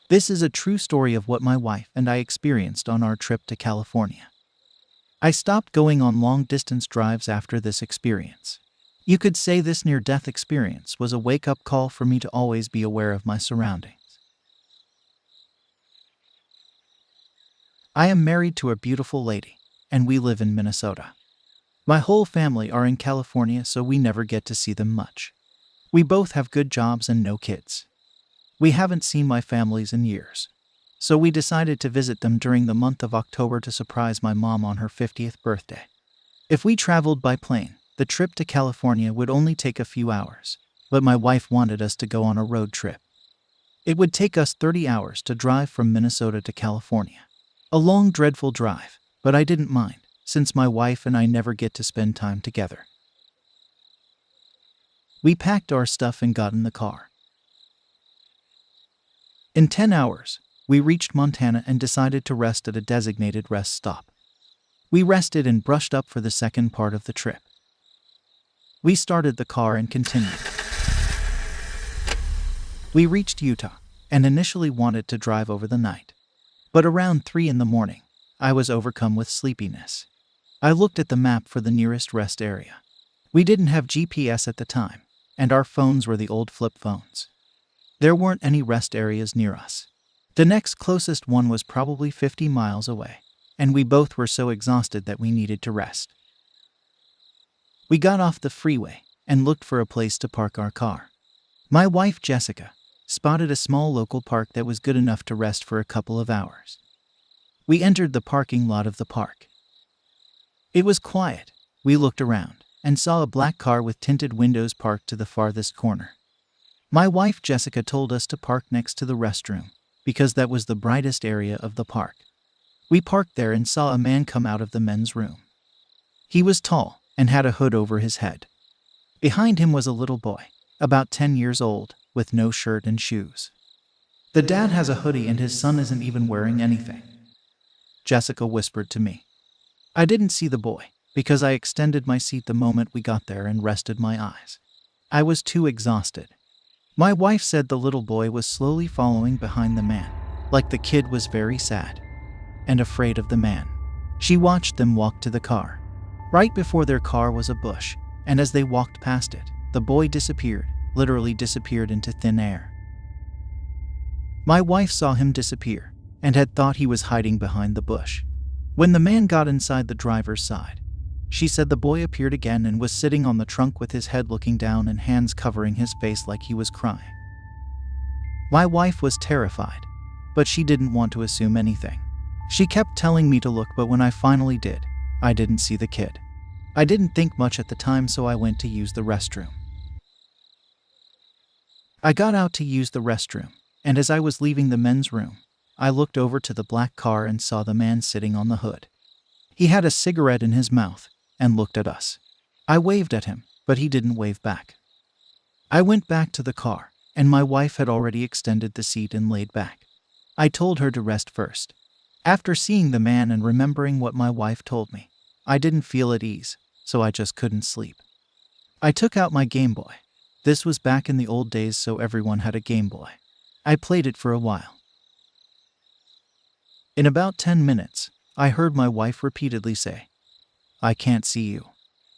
This is a true story of what my wife and I experienced on our trip to California. I stopped going on long-distance drives after this experience. You could say this near-death experience was a wake-up call for me to always be aware of my surroundings. I am married to a beautiful lady, and we live in Minnesota. My whole family are in California, so we never get to see them much. We both have good jobs and no kids. We haven't seen my families in years, so we decided to visit them during the month of October to surprise my mom on her 50th birthday. If we traveled by plane, the trip to California would only take a few hours, but my wife wanted us to go on a road trip. It would take us 30 hours to drive from Minnesota to California. A long, dreadful drive, but I didn't mind, since my wife and I never get to spend time together. We packed our stuff and got in the car. In 10 hours, we reached Montana and decided to rest at a designated rest stop. We rested and brushed up for the second part of the trip. We started the car and continued. We reached Utah and initially wanted to drive over the night. But around 3 in the morning, I was overcome with sleepiness. I looked at the map for the nearest rest area. We didn't have GPS at the time, and our phones were the old flip phones. There weren't any rest areas near us. The next closest one was probably 50 miles away, and we both were so exhausted that we needed to rest. We got off the freeway and looked for a place to park our car. My wife, Jessica, spotted a small local park that was good enough to rest for a couple of hours. We entered the parking lot of the park. It was quiet. We looked around and saw a black car with tinted windows parked to the farthest corner. My wife, Jessica, told us to park next to the restroom because that was the brightest area of the park. We parked there and saw a man come out of the men's room. He was tall and had a hood over his head. Behind him was a little boy, about 10 years old, with no shirt and shoes. The dad has a hoodie and his son isn't even wearing anything, Jessica whispered to me. I didn't see the boy because I extended my seat the moment we got there and rested my eyes. I was too exhausted. My wife said the little boy was slowly following behind the man, like the kid was very sad and afraid of the man. She watched them walk to the car. Right before their car was a bush, and as they walked past it, the boy disappeared, literally disappeared into thin air. My wife saw him disappear and had thought he was hiding behind the bush. When the man got inside the driver's side, she said the boy appeared again and was sitting on the trunk with his head looking down and hands covering his face like he was crying. My wife was terrified, but she didn't want to assume anything. She kept telling me to look, but when I finally did, I didn't see the kid. I didn't think much at the time, so I went to use the restroom. I got out to use the restroom, and as I was leaving the men's room, I looked over to the black car and saw the man sitting on the hood. He had a cigarette in his mouth and looked at us. I waved at him, but he didn't wave back. I went back to the car, and my wife had already extended the seat and laid back. I told her to rest first. After seeing the man and remembering what my wife told me, I didn't feel at ease, so I just couldn't sleep. I took out my Game Boy. This was back in the old days, so everyone had a Game Boy. I played it for a while. In about 10 minutes, I heard my wife repeatedly say, "I can't see you.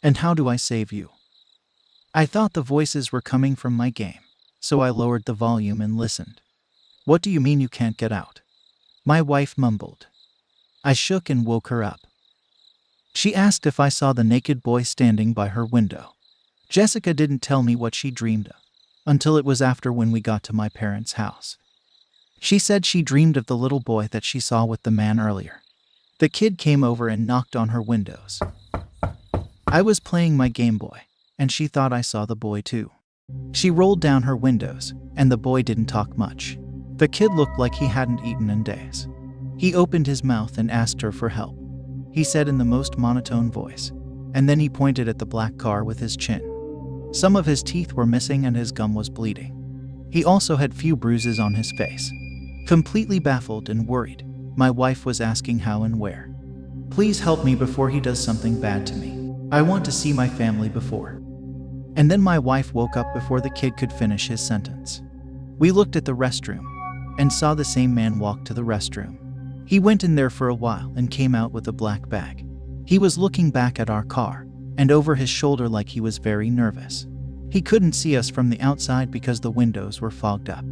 And how do I save you?" I thought the voices were coming from my game, so I lowered the volume and listened. "What do you mean you can't get out?" my wife mumbled. I shook and woke her up. She asked if I saw the naked boy standing by her window. Jessica didn't tell me what she dreamed of until it was after when we got to my parents' house. She said she dreamed of the little boy that she saw with the man earlier. The kid came over and knocked on her windows. I was playing my Game Boy, and she thought I saw the boy too. She rolled down her windows, and the boy didn't talk much. The kid looked like he hadn't eaten in days. He opened his mouth and asked her for help. He said in the most monotone voice, and then he pointed at the black car with his chin. Some of his teeth were missing and his gum was bleeding. He also had few bruises on his face. Completely baffled and worried, my wife was asking how and where. "Please help me before he does something bad to me. I want to see my family before." And then my wife woke up before the kid could finish his sentence. We looked at the restroom. and saw the same man walk to the restroom. He went in there for a while and came out with a black bag. He was looking back at our car and over his shoulder like he was very nervous. He couldn't see us from the outside because the windows were fogged up.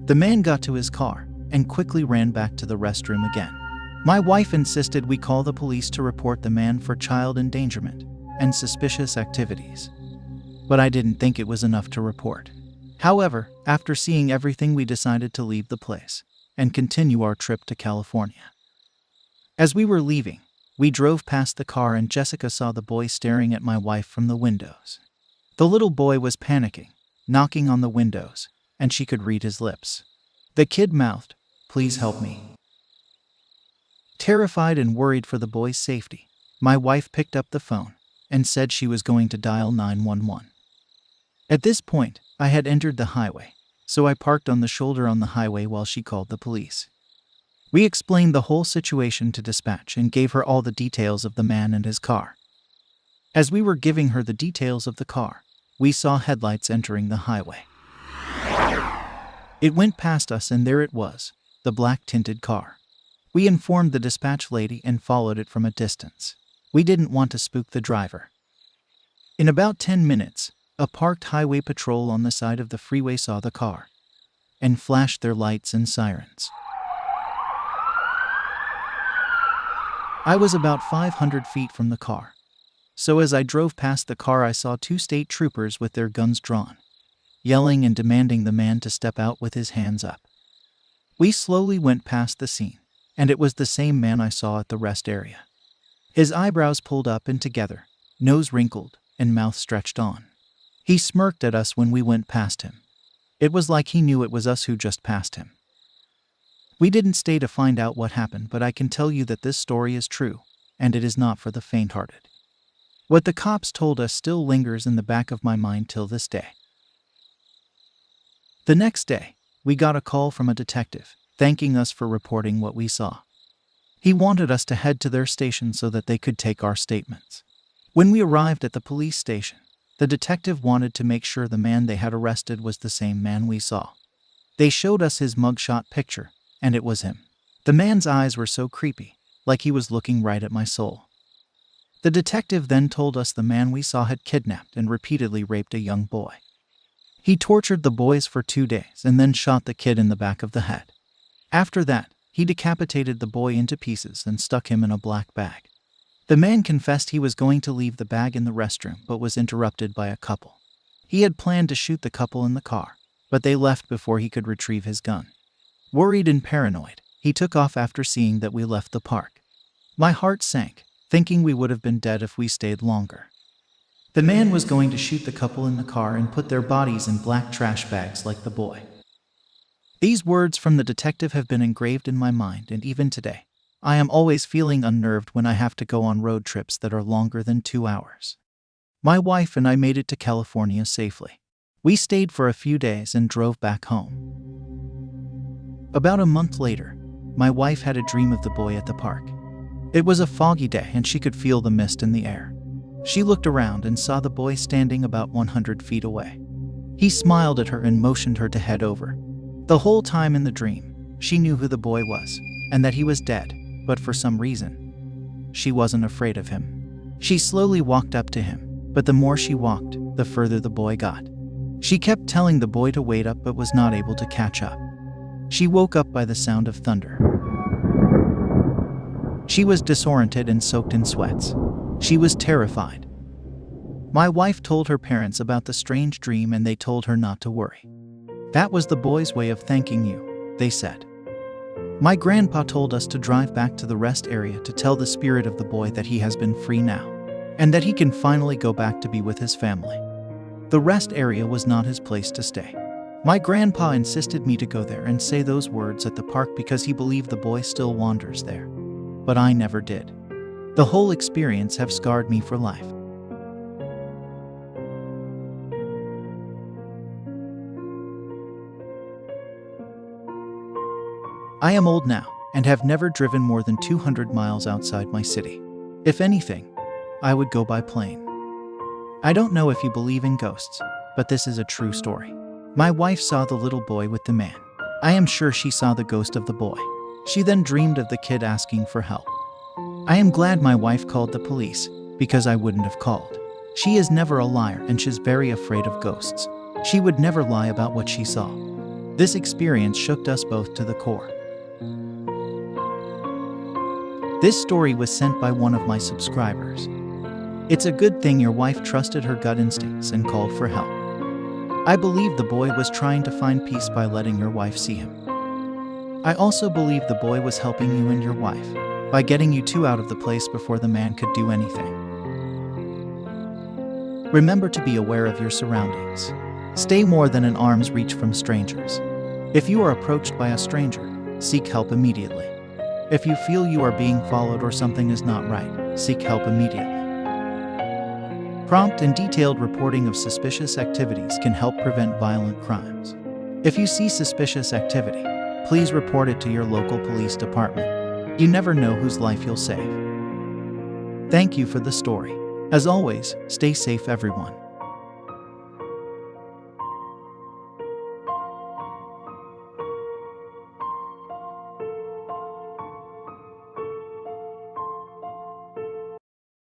The man got to his car and quickly ran back to the restroom again. My wife insisted we call the police to report the man for child endangerment and suspicious activities. But I didn't think it was enough to report. However, after seeing everything, we decided to leave the place and continue our trip to California. As we were leaving, we drove past the car and Jessica saw the boy staring at my wife from the windows. The little boy was panicking, knocking on the windows, and she could read his lips. The kid mouthed, "Please help me." Terrified and worried for the boy's safety, my wife picked up the phone and said she was going to dial 911. At this point, I had entered the highway, so I parked on the shoulder on the highway while she called the police. We explained the whole situation to dispatch and gave her all the details of the man and his car. As we were giving her the details of the car, we saw headlights entering the highway. It went past us and there it was, the black tinted car. We informed the dispatch lady and followed it from a distance. We didn't want to spook the driver. In about 10 minutes, a parked highway patrol on the side of the freeway saw the car and flashed their lights and sirens. I was about 500 feet from the car, so as I drove past the car I saw 2 state troopers with their guns drawn, yelling and demanding the man to step out with his hands up. We slowly went past the scene, and it was the same man I saw at the rest area. His eyebrows pulled up and together, nose wrinkled, and mouth stretched on. He smirked at us when we went past him. It was like he knew it was us who just passed him. We didn't stay to find out what happened, but I can tell you that this story is true, and it is not for the faint-hearted. What the cops told us still lingers in the back of my mind till this day. The next day, we got a call from a detective, thanking us for reporting what we saw. He wanted us to head to their station so that they could take our statements. When we arrived at the police station, the detective wanted to make sure the man they had arrested was the same man we saw. They showed us his mugshot picture, and it was him. The man's eyes were so creepy, like he was looking right at my soul. The detective then told us the man we saw had kidnapped and repeatedly raped a young boy. He tortured the boys for 2 days and then shot the kid in the back of the head. After that, he decapitated the boy into pieces and stuck him in a black bag. The man confessed he was going to leave the bag in the restroom but was interrupted by a couple. He had planned to shoot the couple in the car, but they left before he could retrieve his gun. Worried and paranoid, he took off after seeing that we left the park. My heart sank, thinking we would have been dead if we stayed longer. The man was going to shoot the couple in the car and put their bodies in black trash bags like the boy. These words from the detective have been engraved in my mind, and even today, I am always feeling unnerved when I have to go on road trips that are longer than 2 hours. My wife and I made it to California safely. We stayed for a few days and drove back home. About a month later, my wife had a dream of the boy at the park. It was a foggy day and she could feel the mist in the air. She looked around and saw the boy standing about 100 feet away. He smiled at her and motioned her to head over. The whole time in the dream, she knew who the boy was and that he was dead, but for some reason, she wasn't afraid of him. She slowly walked up to him, but the more she walked, the further the boy got. She kept telling the boy to wait up but was not able to catch up. She woke up by the sound of thunder. She was disoriented and soaked in sweats. She was terrified. My wife told her parents about the strange dream and they told her not to worry. That was the boy's way of thanking you, they said. My grandpa told us to drive back to the rest area to tell the spirit of the boy that he has been free now, and that he can finally go back to be with his family. The rest area was not his place to stay. My grandpa insisted me to go there and say those words at the park because he believed the boy still wanders there. But I never did. The whole experience have scarred me for life. I am old now and have never driven more than 200 miles outside my city. If anything, I would go by plane. I don't know if you believe in ghosts, but this is a true story. My wife saw the little boy with the man, I am sure she saw the ghost of the boy. She then dreamed of the kid asking for help. I am glad my wife called the police, because I wouldn't have called. She is never a liar and she's very afraid of ghosts. She would never lie about what she saw. This experience shook us both to the core. This story was sent by one of my subscribers. It's a good thing your wife trusted her gut instincts and called for help. I believe the boy was trying to find peace by letting your wife see him. I also believe the boy was helping you and your wife by getting you two out of the place before the man could do anything. Remember to be aware of your surroundings. Stay more than an arm's reach from strangers. If you are approached by a stranger, seek help immediately. If you feel you are being followed or something is not right, seek help immediately. Prompt and detailed reporting of suspicious activities can help prevent violent crimes. If you see suspicious activity, please report it to your local police department. You never know whose life you'll save. Thank you for the story. As always, stay safe, everyone.